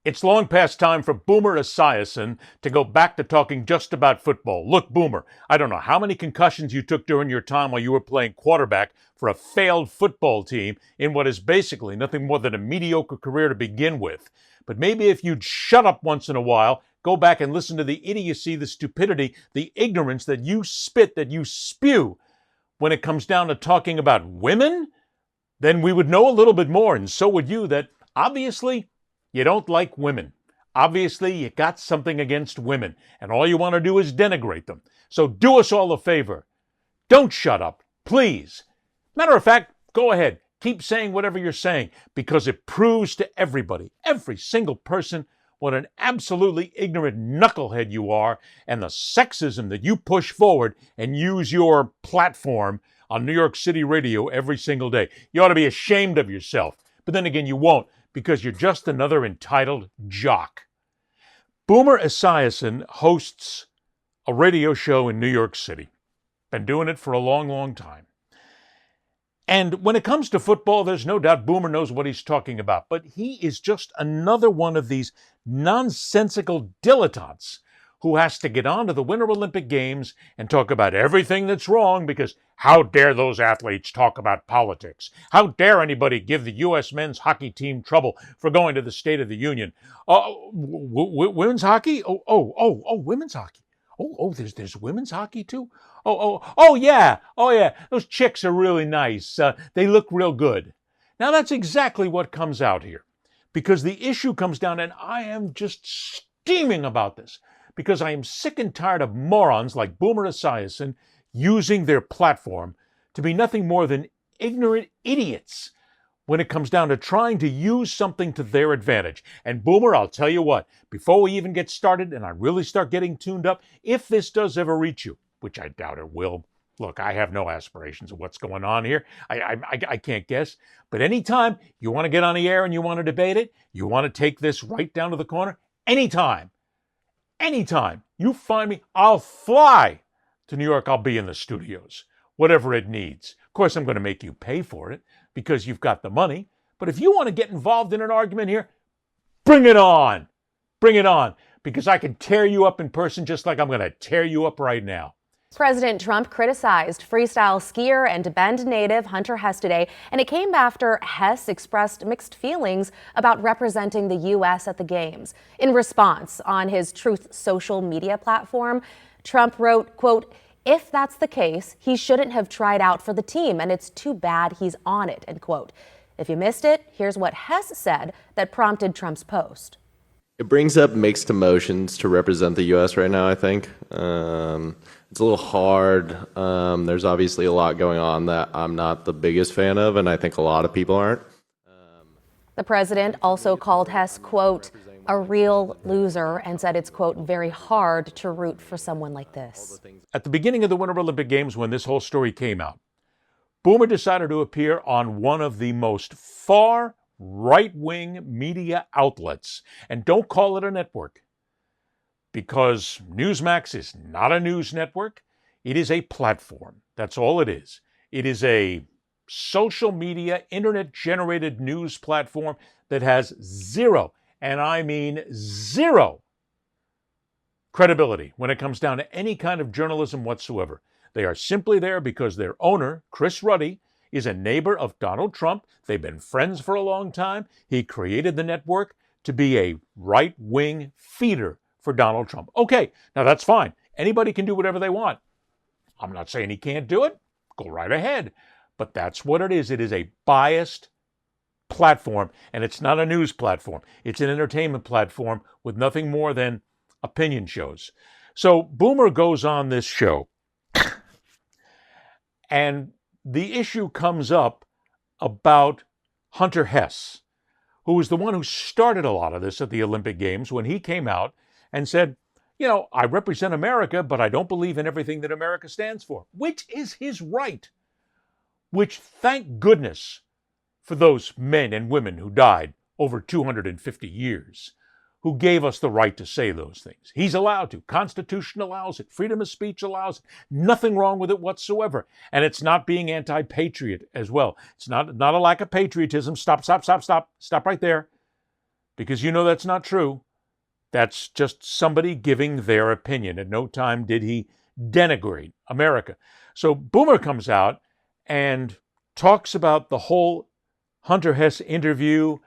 It's long past time for Boomer Esiason to go back to talking just about football. Look, Boomer, I don't know how many concussions you took during your time while you were playing quarterback for a failed football team in what is basically nothing more than a mediocre career to begin with. But maybe if you'd shut up once in a while, go back and listen to the idiocy, the stupidity, the ignorance that you spit, that you spew when it comes down to talking about women, then we would know a little bit more, and so would you, that obviously you don't like women. Obviously, you got something against women, and all you want to do is denigrate them. So do us all a favor. Don't shut up, please. Matter of fact, go ahead. Keep saying whatever you're saying, because it proves to everybody, every single person, what an absolutely ignorant knucklehead you are, and the sexism that you push forward and use your platform on New York City radio every single day. You ought to be ashamed of yourself. But then again, you won't, because you're just another entitled jock. Boomer Esiason hosts a radio show in New York City. Been doing it for a long, long time. And when it comes to football, there's no doubt Boomer knows what he's talking about. But he is just another one of these nonsensical dilettantes who has to get on to the Winter Olympic Games and talk about everything that's wrong, because how dare those athletes talk about politics? How dare anybody give the U.S. men's hockey team trouble for going to the State of the Union? Women's hockey? Women's hockey. There's women's hockey too? Oh, yeah. Those chicks are really nice. They look real good. Now, that's exactly what comes out here, because the issue comes down, and I am just steaming about this, because I am sick and tired of morons like Boomer Esiason using their platform to be nothing more than ignorant idiots when it comes down to trying to use something to their advantage. And Boomer, I'll tell you what, before we even get started and I really start getting tuned up, if this does ever reach you, which I doubt it will, look, I have no aspirations of what's going on here. I can't guess. But anytime you want to get on the air and you want to debate it, you want to take this right down to the corner, anytime you find me, I'll fly to New York. I'll be in the studios, whatever it needs. Of course, I'm going to make you pay for it because you've got the money. But if you want to get involved in an argument here, bring it on. Bring it on, because I can tear you up in person just like I'm going to tear you up right now. President Trump criticized freestyle skier and Bend native Hunter Hess today, and it came after Hess expressed mixed feelings about representing the U.S. at the Games. In response, on his Truth social media platform, Trump wrote, quote, "If that's the case, he shouldn't have tried out for the team, and it's too bad he's on it," end quote. If you missed it, here's what Hess said that prompted Trump's post. It brings up mixed emotions to represent the U.S. right now, I think. It's a little hard. There's obviously a lot going on that I'm not the biggest fan of, and I think a lot of people aren't. The president also called Hess, quote, "a real loser," and said it's, quote, "very hard to root for someone like this." At the beginning of the Winter Olympic Games, when this whole story came out, Boomer decided to appear on one of the most far right-wing media outlets. And don't call it a network, because Newsmax is not a news network. It is a platform. That's all it is. It is a social media, internet-generated news platform that has zero, and I mean zero, credibility when it comes down to any kind of journalism whatsoever. They are simply there because their owner, Chris Ruddy, is a neighbor of Donald Trump. They've been friends for a long time. He created the network to be a right-wing feeder for Donald Trump. Okay, now that's fine. Anybody can do whatever they want. I'm not saying he can't do it. Go right ahead. But that's what it is. It is a biased platform, and it's not a news platform. It's an entertainment platform with nothing more than opinion shows. So Boomer goes on this show, and the issue comes up about Hunter Hess, who was the one who started a lot of this at the Olympic Games when he came out and said, I represent America, but I don't believe in everything that America stands for, which is his right, which, thank goodness for those men and women who died over 250 years, who gave us the right to say those things. He's allowed to. Constitution allows it. Freedom of speech allows it. Nothing wrong with it whatsoever. And it's not being anti-patriot as well. It's not a lack of patriotism. Stop right there. because you know that's not true. That's just somebody giving their opinion. At no time did he denigrate America. So Boomer comes out and talks about the whole Hunter Hess interview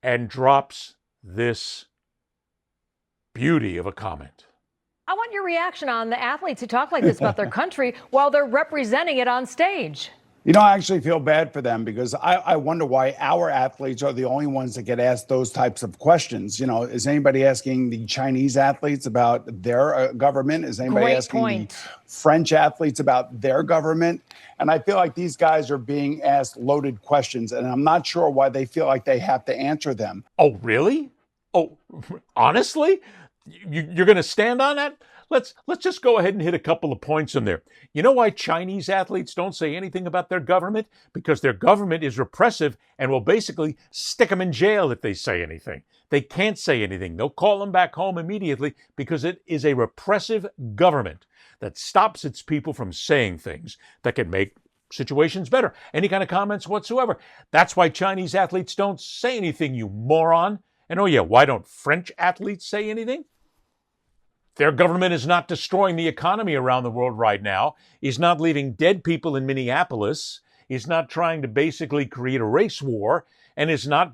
and drops this beauty of a comment. I want your reaction on the athletes who talk like this about their country while they're representing it on stage. You know, I actually feel bad for them because I wonder why our athletes are the only ones that get asked those types of questions. You know, is anybody asking the Chinese athletes about their government? Is anybody asking the French athletes about their government? And I feel like these guys are being asked loaded questions, and I'm not sure why they feel like they have to answer them. Oh, really? Oh, honestly? You're going to stand on that? Let's just go ahead and hit a couple of points in there. You know why Chinese athletes don't say anything about their government? Because their government is repressive and will basically stick them in jail if they say anything. They can't say anything. They'll call them back home immediately because it is a repressive government that stops its people from saying things that can make situations better. Any kind of comments whatsoever. That's why Chinese athletes don't say anything, you moron. And oh yeah, why don't French athletes say anything? Their government is not destroying the economy around the world right now, is not leaving dead people in Minneapolis, is not trying to basically create a race war, and is not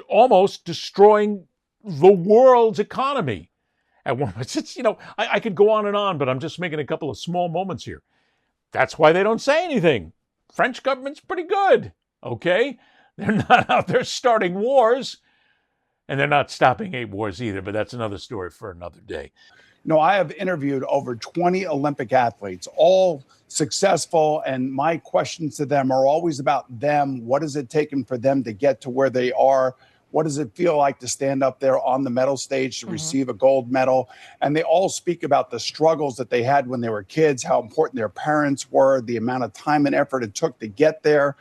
almost destroying the world's economy. At one point, you know, I could go on, but I'm just making a couple of small moments here. That's why they don't say anything. French government's pretty good, okay? They're not out there starting wars, and they're not stopping 8 wars either, but that's another story for another day. No, I have interviewed over 20 Olympic athletes, all successful, and my questions to them are always about them. What has it taken for them to get to where they are? What does it feel like to stand up there on the medal stage to receive a gold medal? And they all speak about the struggles that they had when they were kids, how important their parents were, the amount of time and effort it took to get there.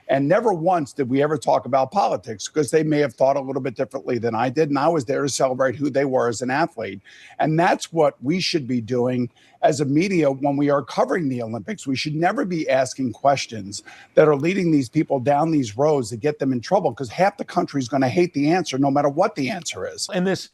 And never once did we ever talk about politics because they may have thought a little bit differently than I did. And I was there to celebrate who they were as an athlete. And that's what we should be doing as a media when we are covering the Olympics. We should never be asking questions that are leading these people down these roads that get them in trouble because half the country is going to hate the answer no matter what the answer is. And this,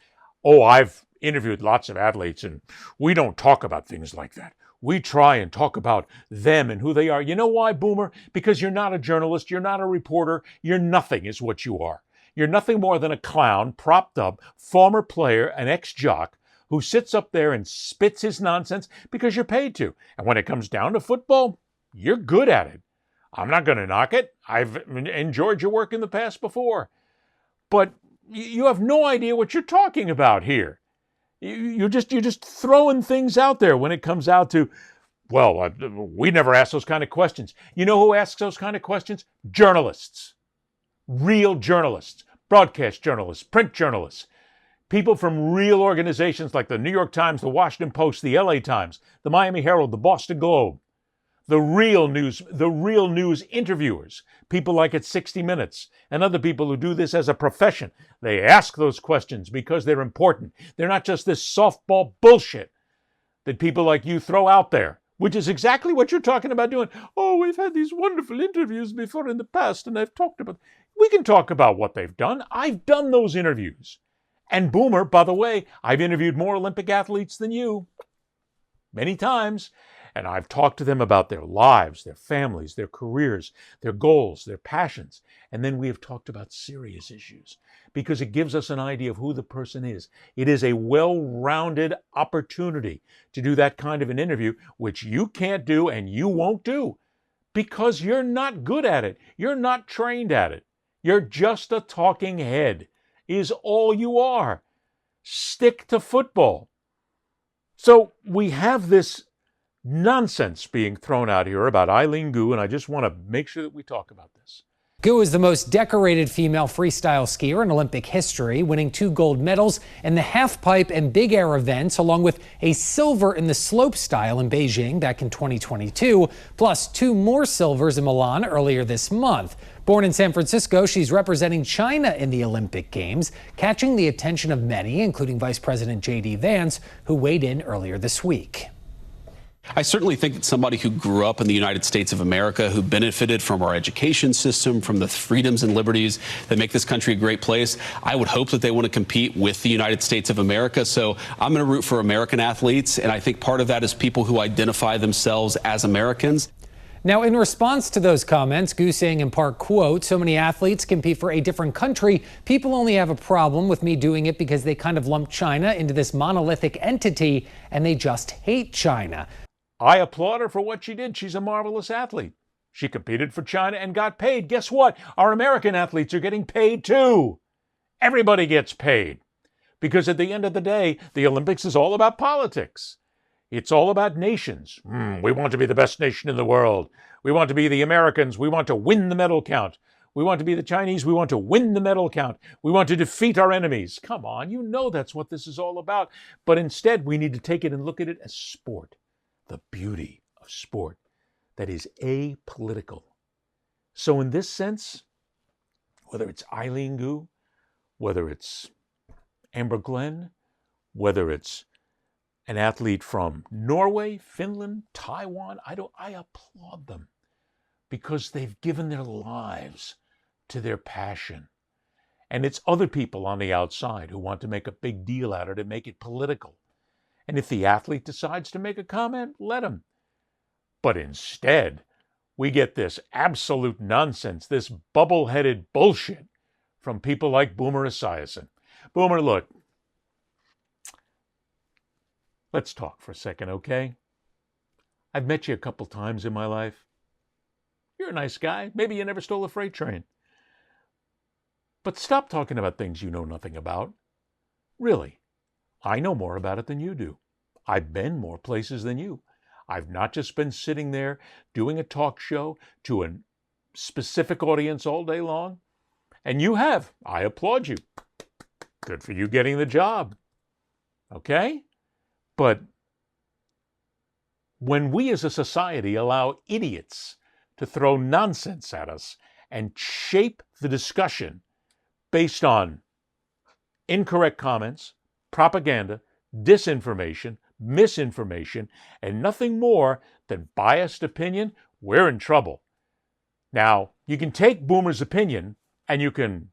I've interviewed lots of athletes and we don't talk about things like that. We try and talk about them and who they are. You know why, Boomer? Because you're not a journalist, you're not a reporter, you're nothing is what you are. You're nothing more than a clown, propped up, former player, an ex-jock, who sits up there and spits his nonsense because you're paid to. And when it comes down to football, you're good at it. I'm not going to knock it. I've enjoyed your work in the past before. But you have no idea what you're talking about here. You're just throwing things out there when it comes out to, well, we never ask those kind of questions. You know who asks those kind of questions? Journalists. Real journalists. Broadcast journalists. Print journalists. People from real organizations like the New York Times, the Washington Post, the LA Times, the Miami Herald, the Boston Globe. The real news interviewers, people like at 60 Minutes and other people who do this as a profession. They ask those questions because they're important. They're not just this softball bullshit that people like you throw out there, which is exactly what you're talking about doing. Oh, we've had these wonderful interviews before in the past and I've talked about. We can talk about what they've done. I've done those interviews. And Boomer, by the way, I've interviewed more Olympic athletes than you many times. And I've talked to them about their lives, their families, their careers, their goals, their passions. And then we have talked about serious issues because it gives us an idea of who the person is. It is a well-rounded opportunity to do that kind of an interview, which you can't do and you won't do because you're not good at it. You're not trained at it. You're just a talking head is all you are. Stick to football. So we have this nonsense being thrown out here about Eileen Gu, and I just want to make sure that we talk about this. Gu is the most decorated female freestyle skier in Olympic history, winning 2 gold medals in the halfpipe and big air events, along with a silver in the slopestyle in Beijing back in 2022, plus 2 more silvers in Milan earlier this month. Born in San Francisco, she's representing China in the Olympic Games, catching the attention of many, including Vice President J.D. Vance, who weighed in earlier this week. I certainly think that somebody who grew up in the United States of America, who benefited from our education system, from the freedoms and liberties that make this country a great place, I would hope that they want to compete with the United States of America. So I'm going to root for American athletes, and I think part of that is people who identify themselves as Americans. Now, in response to those comments, Gu saying in part, quote, "So many athletes compete for a different country. People only have a problem with me doing it because they kind of lump China into this monolithic entity and they just hate China." I applaud her for what she did. She's a marvelous athlete. She competed for China and got paid. Guess what? Our American athletes are getting paid too. Everybody gets paid. Because at the end of the day, the Olympics is all about politics. It's all about nations. We want to be the best nation in the world. We want to be the Americans. We want to win the medal count. We want to be the Chinese. We want to win the medal count. We want to defeat our enemies. Come on, you know that's what this is all about. But instead, we need to take it and look at it as sport. The beauty of sport that is apolitical. So in this sense, whether it's Eileen Gu, whether it's Amber Glenn, whether it's an athlete from Norway, Finland, Taiwan, I applaud them because they've given their lives to their passion. And it's other people on the outside who want to make a big deal out of it and make it political. And if the athlete decides to make a comment, let him. But instead, we get this absolute nonsense, this bubble-headed bullshit from people like Boomer Esiason. Boomer, look, let's talk for a second, okay? I've met you a couple times in my life. You're a nice guy. Maybe you never stole a freight train. But stop talking about things you know nothing about. Really. I know more about it than you do. I've been more places than you. I've not just been sitting there doing a talk show to a specific audience all day long. And you have. I applaud you. Good for you getting the job. Okay? But when we as a society allow idiots to throw nonsense at us and shape the discussion based on incorrect comments, propaganda, disinformation, misinformation, and nothing more than biased opinion, we're in trouble. Now, you can take Boomer's opinion and you can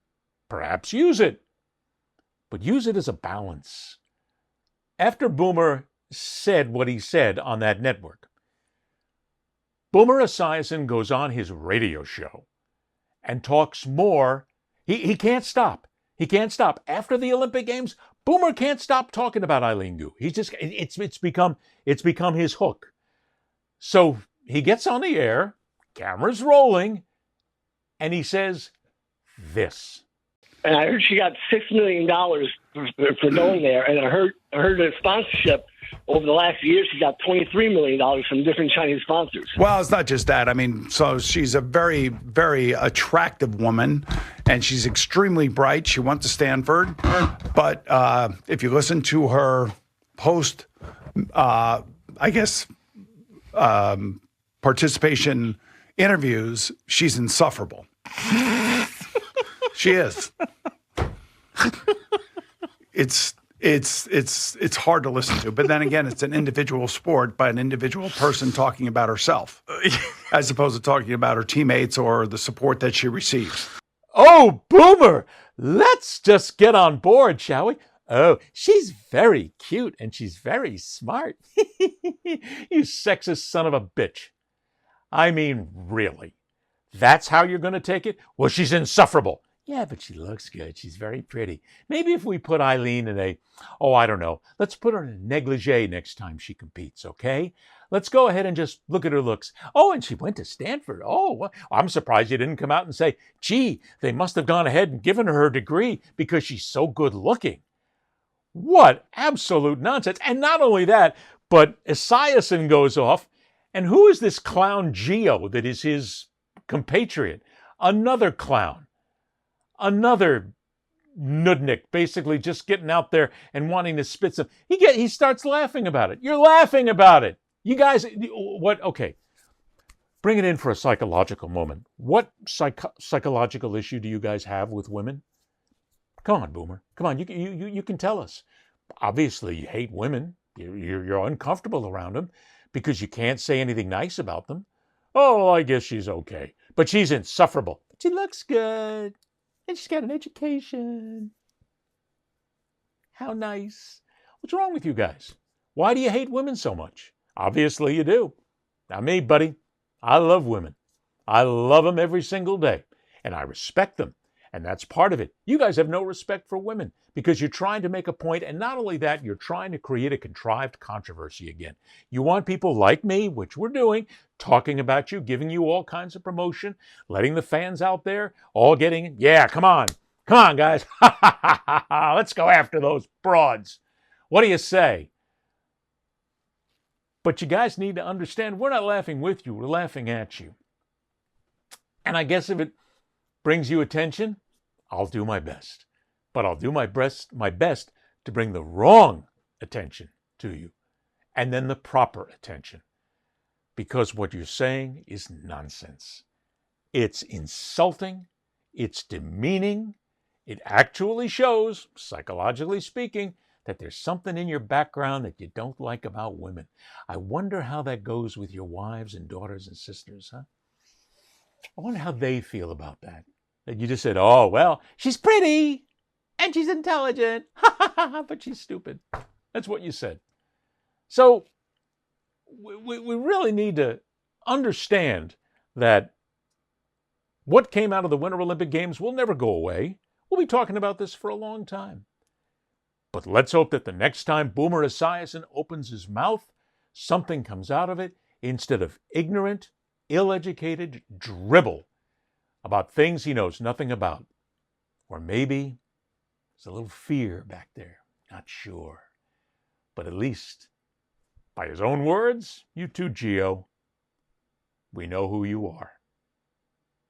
perhaps use it, but use it as a balance. After Boomer said what he said on that network, Boomer Esiason goes on his radio show and talks more. He can't stop. He can't stop. After the Olympic Games, Boomer can't stop talking about Eileen Gu. It's become his hook. So he gets on the air, camera's rolling, and he says this. And I heard she got $6 million for going there, and I heard the sponsorship over the last year. She got $23 million from different Chinese sponsors. Well, it's not just that. I mean, so she's a very, very attractive woman, and she's extremely bright. She went to Stanford, but if you listen to her post, participation interviews, she's insufferable. She is. It's hard to listen to, but then again, it's an individual sport by an individual person talking about herself, as opposed to talking about her teammates or the support that she receives. Oh, Boomer, let's just get on board, shall we? Oh, she's very cute and she's very smart. You sexist son of a bitch. I mean, really? That's how you're going to take it? Well, she's insufferable. Yeah, but she looks good. She's very pretty. Maybe if we put Eileen in I don't know. Let's put her in a negligee next time she competes, okay? Let's go ahead and just look at her looks. Oh, and she went to Stanford. Oh, well, I'm surprised you didn't come out and say, gee, they must have gone ahead and given her her degree because she's so good looking. What absolute nonsense. And not only that, but Esiason goes off. And who is this clown Gio that is his compatriot? Another clown. Another nudnik, basically just getting out there and wanting to spit some. He starts laughing about it. You're laughing about it. You guys, what? Okay. Bring it in for a psychological moment. What psychological issue do you guys have with women? Come on, Boomer. Come on, you can tell us. Obviously, you hate women. You're uncomfortable around them. because you can't say anything nice about them. Oh, well, I guess she's okay, but she's insufferable. But she looks good, and she's got an education. How nice. What's wrong with you guys? Why do you hate women so much? Obviously you do. Not me, buddy. I love women. I love them every single day, and I respect them, and that's part of it. You guys have no respect for women because you're trying to make a point, and not only that, you're trying to create a contrived controversy again. You want people like me, which we're doing, talking about you, giving you all kinds of promotion, letting the fans out there all getting, yeah, come on, guys. Let's go after those broads. What do you say? But you guys need to understand, we're not laughing with you, we're laughing at you. And I guess if it brings you attention, I'll do my best. But I'll do my best to bring the wrong attention to you, and then the proper attention. Because what you're saying is nonsense. It's insulting, it's demeaning, it actually shows, psychologically speaking, that there's something in your background that you don't like about women. I wonder how that goes with your wives and daughters and sisters, huh? I wonder how they feel about that. That you just said, oh, well, she's pretty and she's intelligent, but she's stupid. That's what you said. So we really need to understand that what came out of the Winter Olympic Games will never go away. We'll be talking about this for a long time. But let's hope that the next time Boomer Esiason opens his mouth, something comes out of it instead of ignorant, ill-educated dribble about things he knows nothing about. Or maybe there's a little fear back there, not sure. But at least, by his own words, you too, Gio, we know who you are.